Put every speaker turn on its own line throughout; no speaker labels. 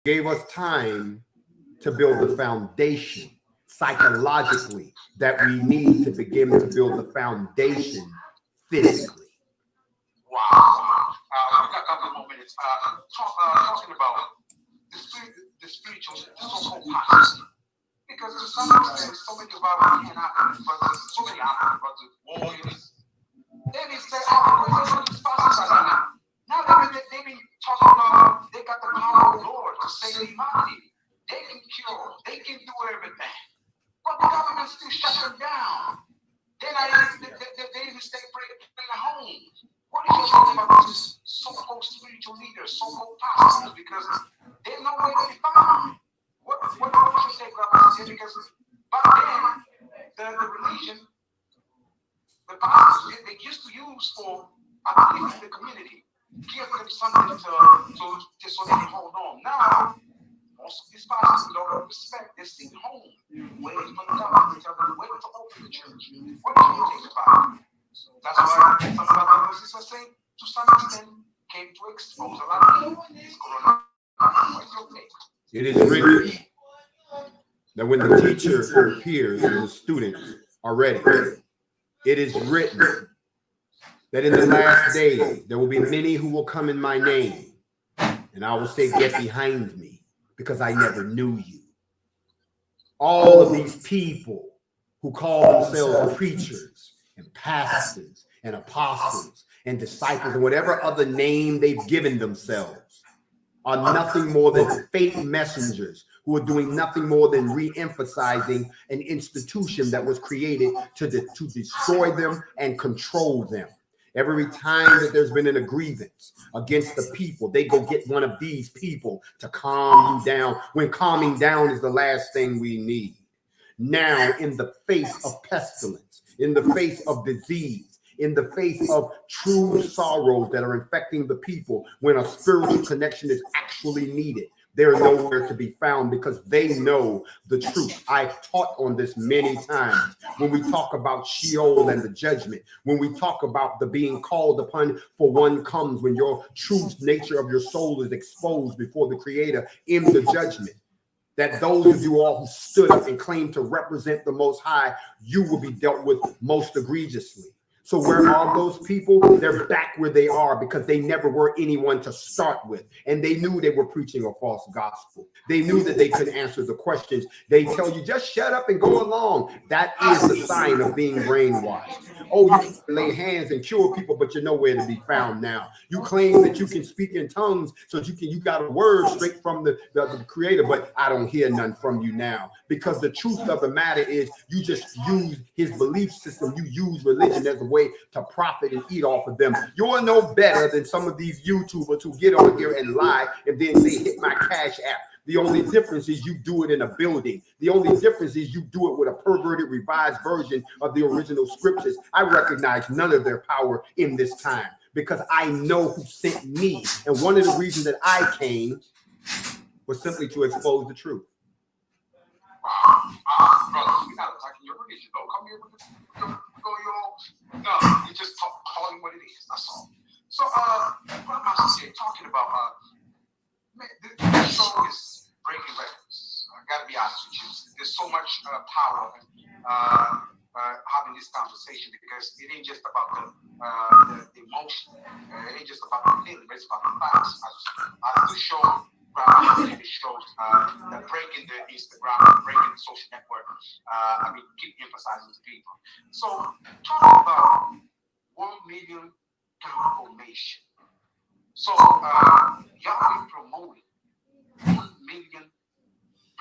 gave us time to build the foundation psychologically that we need to begin to build the foundation physically.
Wow. We got a couple more minutes. Talking about the spiritual, the so-called apostasy. Because to some extent, so many of our African brothers, so many African brothers, warriors, they be say, oh, where's the spouses are now? Now they be talking about they got the power of the Lord to save humanity. They can cure, they can do everything. But the government still shut them down. They're not even, they even stay praying at home. What are you talking about these so-called spiritual leaders, so-called pastors? Because they're nowhere to be found. What you say, brother? Because back then, the religion, the pastors, they used to use for uplifting the community, give them something to just so they can hold on. Now, most of these pastors don't respect. They're sitting home, waiting for the government to tell them, waiting to open the church. What do you think about it? That's why some of our brothers and sisters say, to some extent, came to expose a lot of people. This coronavirus. What's your take?
It is written that when the teacher appears and the students are ready, it is written that in the last days there will be many who will come in my name, and I will say, get behind me, because I never knew you. All of these people who call themselves preachers and pastors and apostles and disciples and whatever other name they've given themselves are nothing more than fake messengers who are doing nothing more than re-emphasizing an institution that was created to destroy them and control them. Every time that there's been a grievance against the people, they go get one of these people to calm you down, when calming down is the last thing we need. Now, in the face of pestilence, in the face of disease, in the face of true sorrows that are infecting the people, when a spiritual connection is actually needed, they're nowhere to be found because they know the truth. I've taught on this many times. When we talk about Sheol and the judgment, when we talk about the being called upon for one comes, when your true nature of your soul is exposed before the Creator in the judgment, that those of you all who stood up and claimed to represent the Most High, you will be dealt with most egregiously. So where are those people? They're back where they are because they never were anyone to start with. And they knew they were preaching a false gospel. They knew that they couldn't answer the questions. They tell you, just shut up and go along. That is the sign of being brainwashed. Oh, you can lay hands and cure people, but you're nowhere to be found now. You claim that you can speak in tongues so that you got a word straight from the Creator, but I don't hear none from you now. Because the truth of the matter is you just use his belief system. You use religion as a way to profit and eat off of them. You're no better than some of these YouTubers who get on here and lie and then say, hit my cash app. The only difference is you do it in a building. The only difference is you do it with a perverted, revised version of the original scriptures. I recognize none of their power in this time because I know who sent me. And one of the reasons that I came was simply to expose the truth.
Brothers, we're not attacking your religion. Don't come here with no, you just calling what it is. That's all. So, what am I saying? Talking about, this show is breaking records. I gotta be honest with you. There's so much power having this conversation because it ain't just about the emotion. It ain't just about the feeling, but it's about the facts. As the show shows that breaking the Instagram, breaking the social network. Keep emphasizing to people. So, talk about 1 million confirmation. So, y'all been promoting 1 million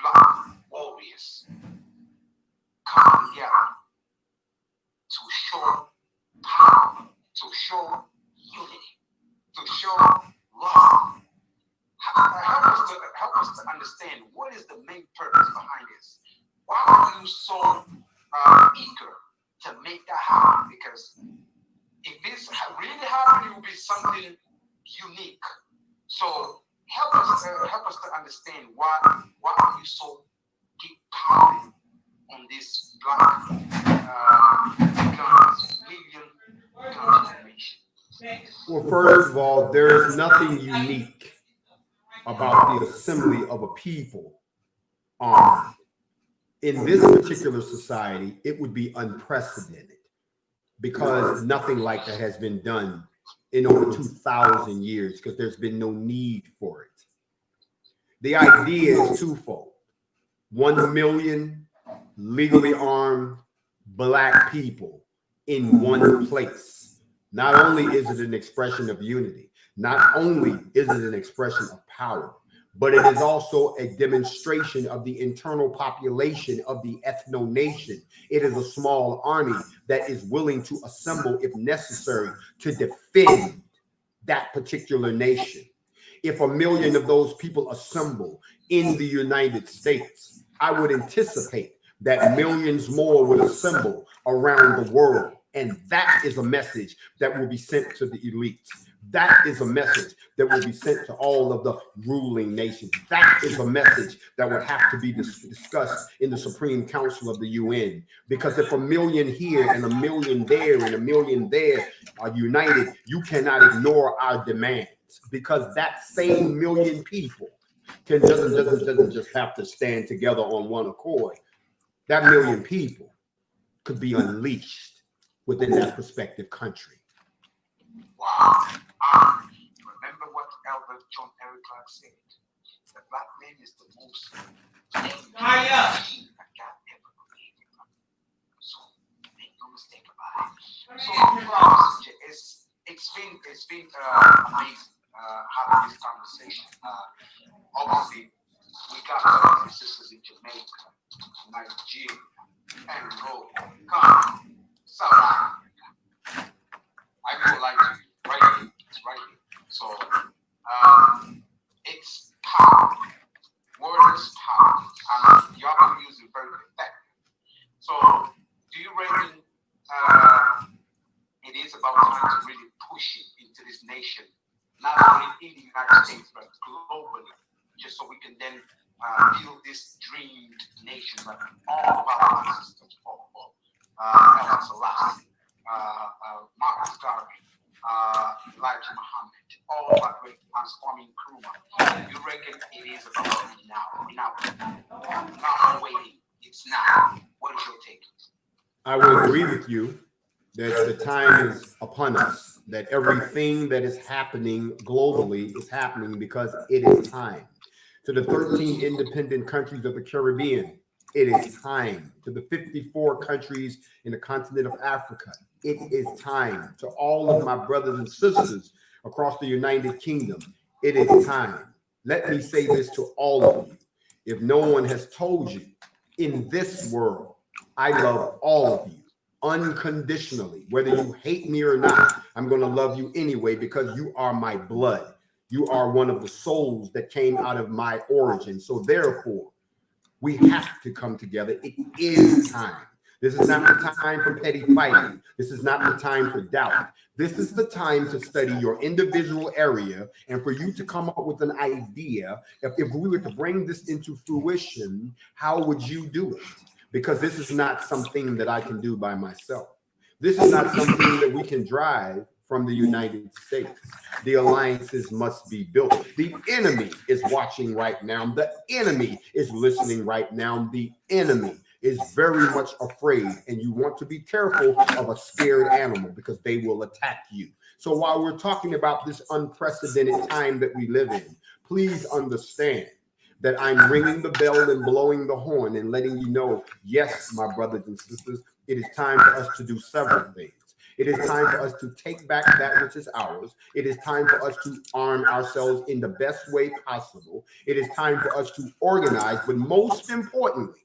black warriors coming together to show power, to show unity, to show love. Help us to understand what is the main purpose behind this. Why are you so eager to make that happen? Because if this really happened, it will be something unique. So help us to understand why are you so deep pounding on this black million confirmation?
Well, first of all, there is nothing unique about the assembly of a people armed. In this particular society, it would be unprecedented because nothing like that has been done in over 2,000 years because there's been no need for it. The idea is twofold. 1 million legally armed Black people in one place. Not only is it an expression of unity, not only is it an expression of power, but it is also a demonstration of the internal population of the ethno-nation. It is a small army that is willing to assemble, if necessary, to defend that particular nation. If 1 million of those people assemble in the United States, I would anticipate that millions more would assemble around the world. And that is a message that will be sent to the elites. That is a message that will be sent to all of the ruling nations. That is a message that would have to be discussed in the Supreme Council of the UN. Because if 1 million here and 1 million there and 1 million there are united, you cannot ignore our demands. Because that same million people doesn't just have to stand together on one accord. That million people could be unleashed within that prospective country.
Wow. Remember what Elder John Eric Clark said. The Black man is the most that God ever created. So make no mistake about it. So it's been amazing having this conversation. Obviously, we got brothers and sisters in Jamaica, Nigeria, and Rome, South Africa. I feel like right here. So it's power. Word is power. And y'all can use it very effectively. So do you reckon it is about time to really push it into this nation, not only in the United States, but globally, just so we can then build this dreamed nation that all of our ancestors fought for? Ella Selassie, Marcus Garvey, Elijah Muhammad, all of our great transforming Nkrumah. You reckon it is about now? Not waiting. It's now. What is your take?
I will agree with you that the time is upon us, that everything that is happening globally is happening because it is time. To the 13 independent countries of the Caribbean, it is time. To the 54 countries in the continent of Africa, it is time. To all of my brothers and sisters across the United Kingdom, it is time. Let me say this to all of you. If no one has told you, in this world, I love all of you unconditionally. Whether you hate me or not, I'm going to love you anyway because you are my blood. You are one of the souls that came out of my origin. So therefore, we have to come together. It is time. This is not the time for petty fighting. This is not the time for doubt. This is the time to study your individual area and for you to come up with an idea. If we were to bring this into fruition, how would you do it? Because this is not something that I can do by myself. This is not something that we can drive from the United States. The alliances must be built. The enemy is watching right now. The enemy is listening right now. The enemy is very much afraid, and you want to be careful of a scared animal because they will attack you. So while we're talking about this unprecedented time that we live in, please understand that I'm ringing the bell and blowing the horn and letting you know, yes, my brothers and sisters, it is time for us to do several things. It is time for us to take back that which is ours. It is time for us to arm ourselves in the best way possible. It is time for us to organize, but most importantly,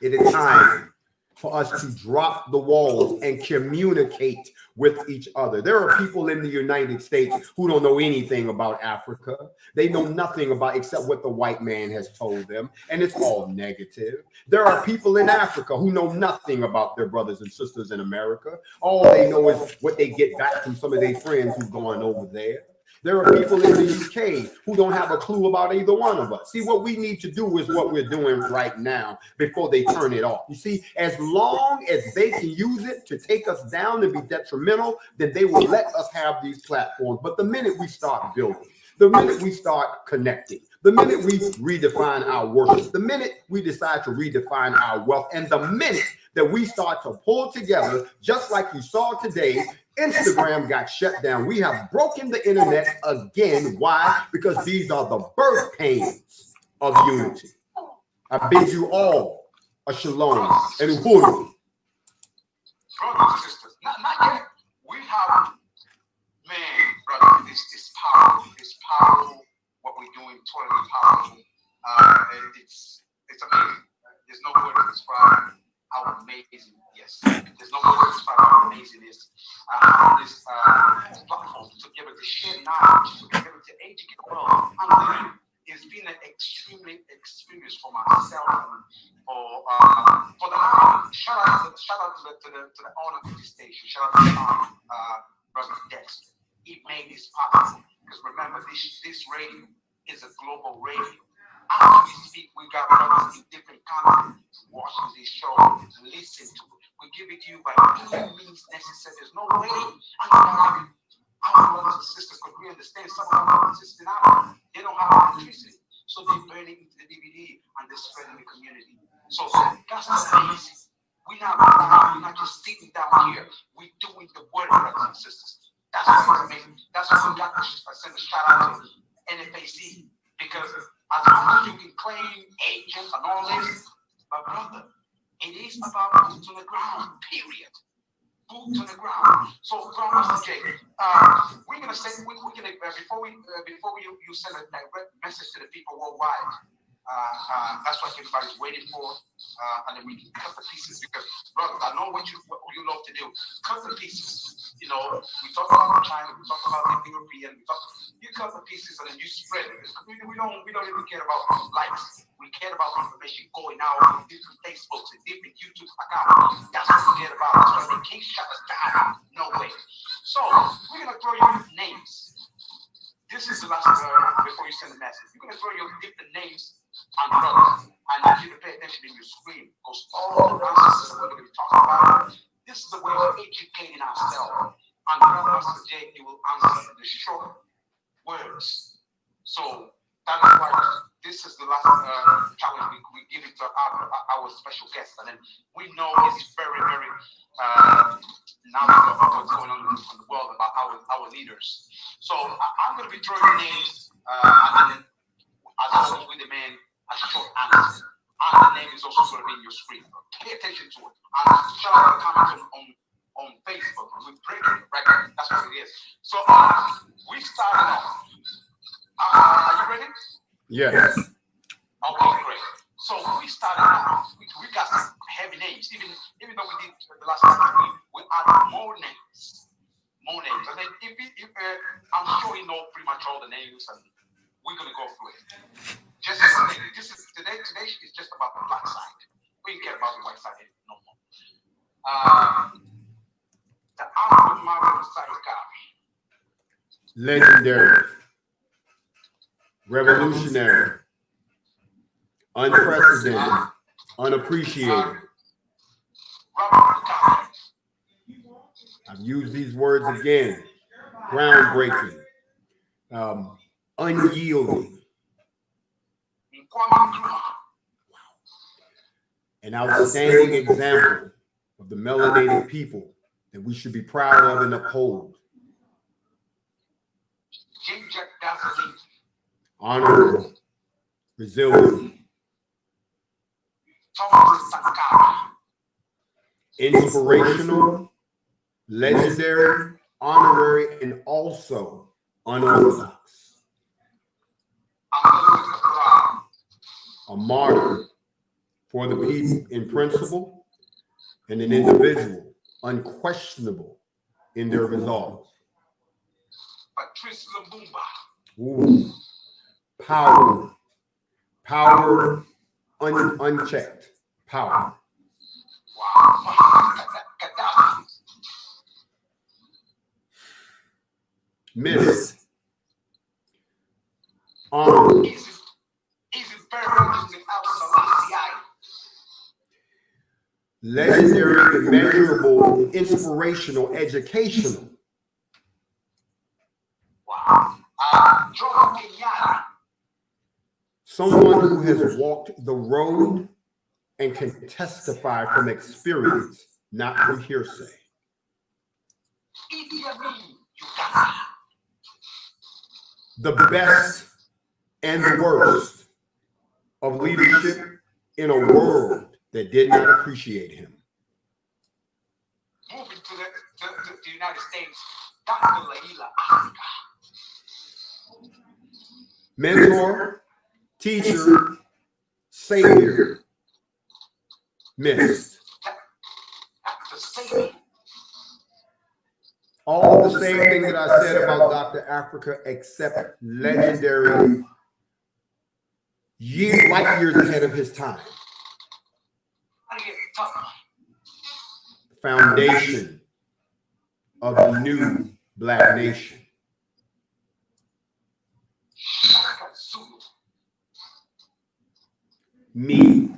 it is time for us to drop the walls and communicate with each other. There are people in the United States who don't know anything about Africa. They know nothing about except what the white man has told them, and it's all negative. There are people in Africa who know nothing about their brothers and sisters in America. All they know is what they get back from some of their friends who've gone over there. There are people in the UK who don't have a clue about either one of us. See, what we need to do is what we're doing right now before they turn it off. You see, as long as they can use it to take us down and be detrimental, then they will let us have these platforms. But the minute we start building, The minute we start connecting, the minute we redefine our worship, the minute we decide to redefine our wealth, and the minute that we start to pull together, just like you saw today, Instagram got shut down. We have broken the internet again. Why? Because these are the birth pains of unity. I bid you all a shalom and uhuru.
Brothers and sisters, not yet. We have, man, brother, it's powerful. It's powerful. What we're doing, totally powerful. It's amazing. There's no word to describe how amazing. Yes, there's no word to describe how amazing it is. Having this platform to be able to share knowledge, to be able to educate the world. It's been an extremely experience for myself and for the shout out to the owner of this station. Shout out to Brother Dex. He made this possible because remember this radio is a global radio. As we speak, we got brothers in different continents watching this show, listen to it. We give it to you by any means necessary. There's no way our brothers and sisters could we understand some of our brothers and sisters in Africa. They don't have electricity, so they burn it into the DVD and they spread in the community. So that's amazing. We're not just sitting down here. We're doing the work, brothers and sisters. That's what's amazing. That's why we got to send a shout out to NFAC because as much as you can claim agents and all this, but brother, it is about boots on the ground. Period. Boots on the ground. So, Brother J, we're gonna say before you send a direct message to the people worldwide. That's what everybody's waiting for, and then we can cut the pieces because, brother, I know what you love to do. Cut the pieces. You know, we talk about China, we talk about the European, you cut the pieces and then you spread it. We don't even care about likes. We care about information going out on different Facebooks and different YouTube accounts. That's what we care about. That's why they can't shut us down. No way. So we're gonna throw you names. This is the last before you send the message. You're gonna throw your different names on brothers, and I need you to pay attention in your screen because all the answers that we're gonna be talking about. This is the way of educating ourselves. And Pastor Jay, he will answer the short words. So that is why this is the last challenge we give it to our special guest. And then we know he's very, very knowledgeable about what's going on in the world, about our leaders. So I'm going to be throwing names, and then as always, we demand a short answer. And the name is also going to be in your screen. Pay attention to it. And shout out the comments on Facebook. We break it, right? That's what it is. So we started off. Are you ready?
Yes.
Okay, great. So we started off. We got some heavy names. Even though we did the last time, we added more names. And then if I'm sure you know pretty much all the names, and we're gonna go through it. Just today is just about the black side. We don't care about the white side no more. The African Marvel side guy.
Legendary. Revolutionary. Unprecedented. Unappreciated. I've used these words again. Groundbreaking. Unyielding. An outstanding example of the melanated people that we should be proud of and uphold. Honorable, resilient, inspirational, legendary, honorary, and also unorthodox. A martyr for the people in principle and an individual unquestionable in their resolve. Ooh. Power unchecked power. Miss honor. Legendary, immeasurable, inspirational, educational.
Wow.
someone who has walked the road and can testify from experience, not from hearsay. The best and the worst of leadership in a world that did not appreciate him.
Moving to the United States, Dr. Laila Africa.
Mentor, teacher, savior, missed. All of the same thing that I said about Dr. Africa, except legendary, light years ahead of his time. Foundation of the new Black nation. Me.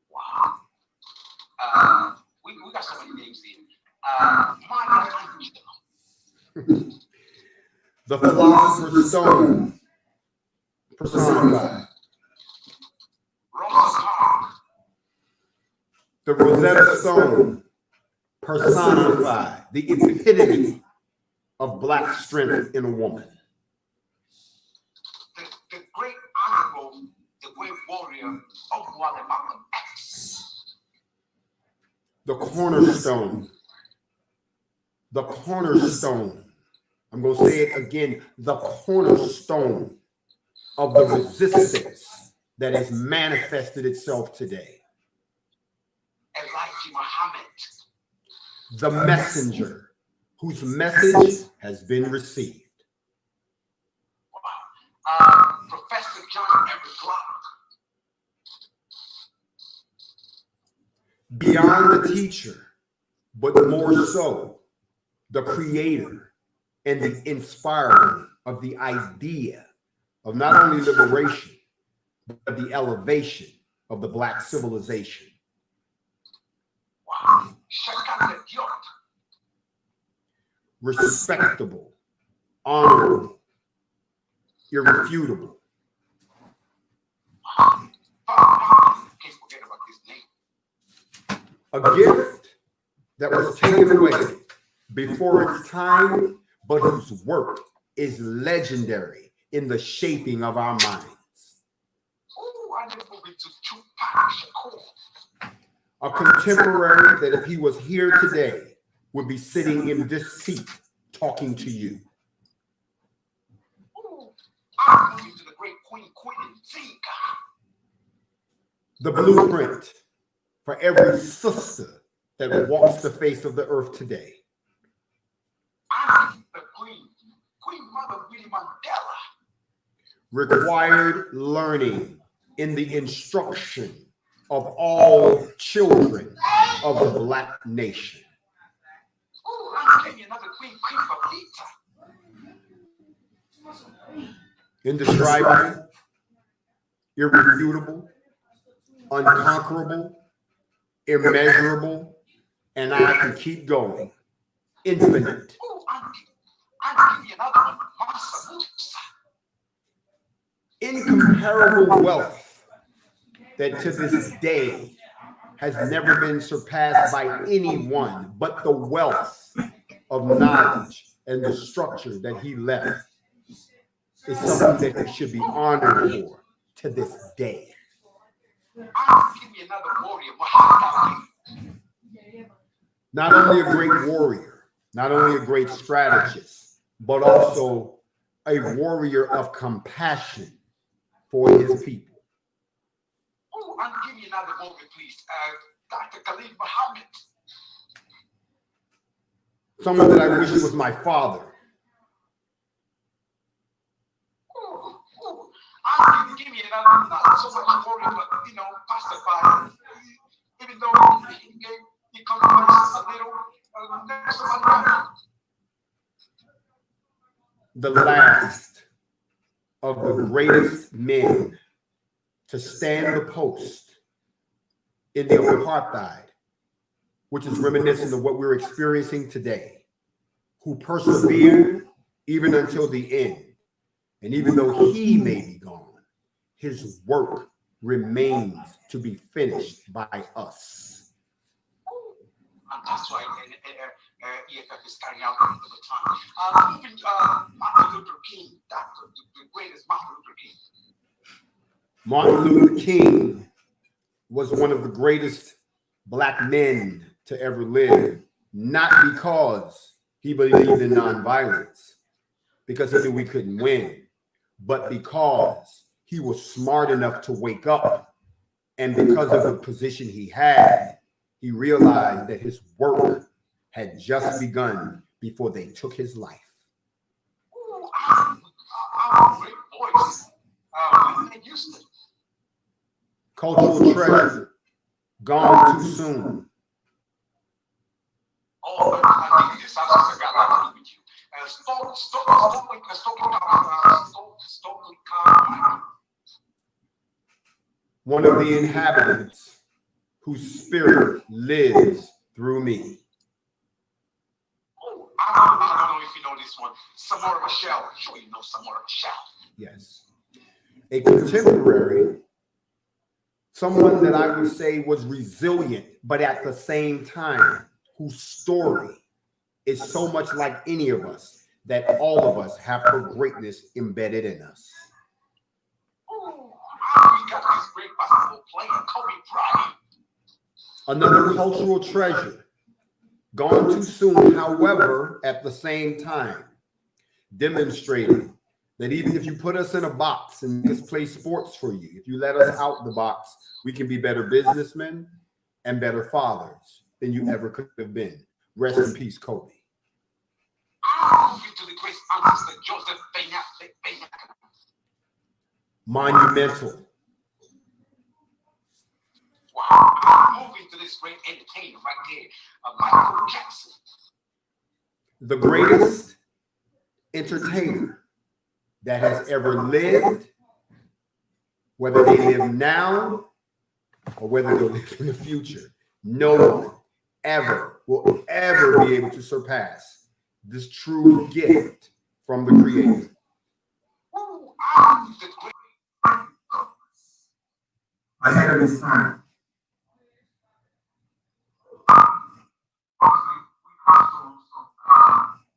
Wow. We got so many names in.
The Philosopher's Stone personified.
Rosa Parks.
The Rosetta Stone personified the epitome of Black strength in a woman.
The great honorable, the great warrior of Malcolm X.
The cornerstone. The cornerstone. I'm going to say it again. The cornerstone of the resistance that has manifested itself today.
Elijah Muhammad.
The messenger whose message has been received.
Professor John Everett Clark.
Beyond the teacher, but more so, the creator and the inspirer of the idea of not only liberation, but the elevation of the Black civilization.
Wow.
Respectable, honorable, irrefutable.
Can't forget about this name.
A gift that was taken away before its time, but whose work is legendary in the shaping of our minds.
Oh, I didn't move into Tupac Shakur.
A contemporary that if he was here today would be sitting in this seat talking to you.
Oh, I'm moving to the great Queen Zika.
The blueprint for every sister that walks the face of the earth today.
I'm the Queen Mother Willie Mandela.
Required learning in the instruction of all children of the Black nation.
Oh, I'm getting another Queen Papita.
Indescribable, irrefutable, unconquerable, immeasurable, and I can keep going. Infinite.
Oh, I'm getting another one. Masa Musa.
Incomparable wealth that to this day has never been surpassed by anyone, but the wealth of knowledge and the structure that he left is something that he should be honored for to this day.
I'm giving another warrior, Muhammad Ali.
Not only a great warrior, not only a great strategist, but also a warrior of compassion for his people.
Oh, I'm giving another warrior, please. Dr. Khalid Muhammad.
Someone that I wish was my father.
I'm giving another, not so much warrior, but, pacifier. Even though he compromises a little, never somebody.
The last of the greatest men to stand the post in the apartheid, which is reminiscent of what we're experiencing today, who persevered even until the end, And even though he may be gone, his work remains to be finished by us.
And that's why EFF is carrying out the time. Even Martin Luther King, the greatest Martin Luther King.
Martin Luther King was one of the greatest Black men to ever live, not because he believed in nonviolence, because he knew we couldn't win, but because he was smart enough to wake up. And because of the position he had, he realized that his work had just begun before they took his life.
Ooh, our great voice. Whitney Houston.
Cultural treasure, gone too soon.
Oh, but I think this house has got a lot to do with you. Stokely Carmichael.
One of the inhabitants whose spirit lives through me.
Oh, I don't know if you know this one. Samora Michelle. I'm sure you know Samora Michelle.
Yes. A contemporary, someone that I would say was resilient, but at the same time, whose story is so much like any of us that all of us have her greatness embedded in us.
Oh, we got this great basketball player, Kobe Bryant.
Another cultural treasure, gone too soon, however, at the same time, demonstrating that even if you put us in a box and just play sports for you, if you let us out the box, we can be better businessmen and better fathers than you ever could have been. Rest in peace, Kobe.
To the great ancestor Joseph Benyaka.
Monumental.
Wow, I'm moving to this great entertainer right there, Michael Jackson.
The greatest entertainer that has ever lived, whether they live now or whether they live in the future. No one ever will ever be able to surpass this true gift from the Creator.
Ooh, I'm the great.
Ahead of his time.